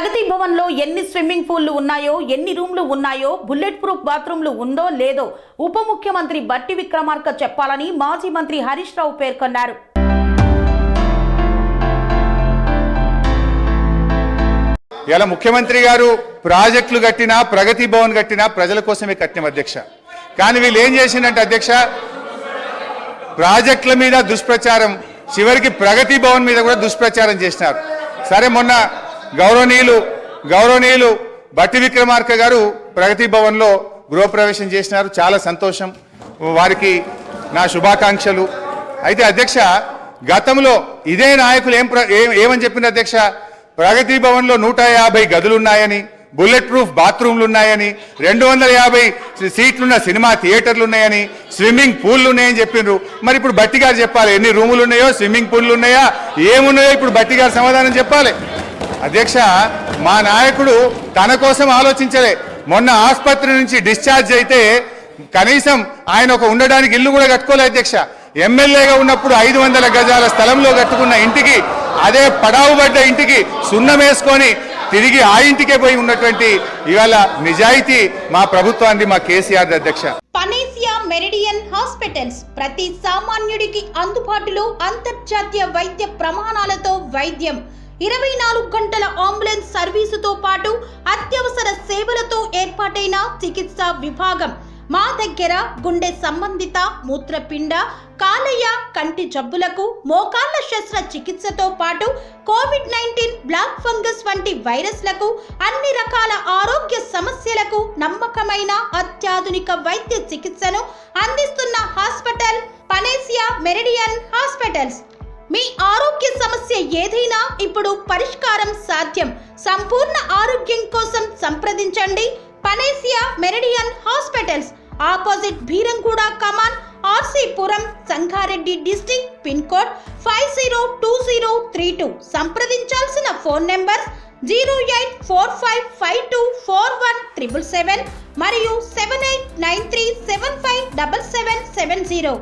ప్రగతి భవన్ లో ఎన్ని స్విమ్మింగ్ పూల్లు ఉన్నాయో, ఎన్ని రూమ్లు ఉన్నాయో, బుల్లెట్ ప్రూఫ్ బాత్రూమ్లు ఉందో లేదో ఉప ముఖ్యమంత్రి బట్టి విక్రమార్క చెప్పాలని మాజీ మంత్రి హరీష్ రావు పేర్కొన్నారు. ఇలా ముఖ్యమంత్రి గారు ప్రాజెక్టులు కట్టినా, ప్రగతి భవన్ కట్టినా ప్రజల కోసమే కట్టిన అధ్యక్ష. కానీ వీళ్ళు ఏం చేసిందంటే అధ్యక్ష, ప్రాజెక్టుల మీద దుష్ప్రచారం, చివరికి ప్రగతి భవన్ మీద కూడా దుష్ప్రచారం చేసినారు. సరే, మొన్న గౌరవనీయులు బట్టి విక్రమార్క గారు ప్రగతి భవన్లో గృహప్రవేశం చేసినారు. చాలా సంతోషం, వారికి నా శుభాకాంక్షలు. అయితే అధ్యక్ష, గతంలో ఇదే నాయకులు ఏమని చెప్పిన అధ్యక్ష, ప్రగతి భవన్లో 150 గదులున్నాయని, బుల్లెట్ ప్రూఫ్ బాత్రూమ్లు ఉన్నాయని, 250 సీట్లున్న సినిమా థియేటర్లు ఉన్నాయని, స్విమ్మింగ్ పూల్లు ఉన్నాయని చెప్పిండ్రు. మరి ఇప్పుడు బట్టి గారు చెప్పాలి, ఎన్ని రూములు ఉన్నాయో, స్విమ్మింగ్ పూల్లు ఉన్నాయా, ఏమున్నాయో ఇప్పుడు బట్టి గారు సమాధానం చెప్పాలి. అధ్యక్ష, మా నాయకుడు తన కోసం ఆలోచించలే. మొన్న ఆసుపత్రి నుంచి డిశ్చార్జ్ అయితే కనీసం ఆయన ఒక ఉండడానికి ఇల్లు కూడా కట్టుకోలే అధ్యక్ష. ఎమ్మెల్యేగా ఉన్నప్పుడు 500 గజాల స్థలంలో కట్టుకున్న ఇంటికి, అదే పడావుబడ్డ ఇంటికి సున్నం వేసుకొని తిరిగి ఆ ఇంటికే పోయి ఉన్నటువంటి ఇవాళ నిజాయితీ మా ప్రభుత్వాన్ని, మా కేసీఆర్ అధ్యక్ష. పనేసియా మెరిడియన్ హాస్పిటల్స్ ప్రతి సామాన్యుడికి అందుబాటులో అంతర్జాతీయ వైద్య ప్రమాణాలతో వైద్యం, 24 గంటల అంబులెన్స్ సర్వీసుతో పాటు అత్యవసర సేవలతో ఏర్పాటైన చికిత్సా విభాగం. మా దగ్గర గుండె సంబంధిత, మూత్రపిండ, కాలేయ, కంటి జబ్బులకు, మోకాళ్ల శస్త్ర చికిత్సతో పాటు కోవిడ్-19, బ్లాక్ ఫంగస్ వంటి వైరస్లకు, అన్ని రకాల ఆరోగ్య సమస్యలకు నమ్మకమైన అత్యాధునిక వైద్య చికిత్సను అందిస్తున్న హాస్పిటల్ పనేసియా మెరిడియన్ హాస్పిటల్స్. మీ ఆరోగ్య సమస్య ఏదైనా ఇప్పుడు పరిష్కారం సాధ్యం. సంపూర్ణ ఆరోగ్యం కోసం సంప్రదించండి Panacea Meridian hospitals, opposite Bheeramguda కమాన్, RC Puram, Sangareddy district, pin code 502032. సంప్రదించాల్సిన ఫోన్ నెంబర్ 0845524177 మరియు 7893757770.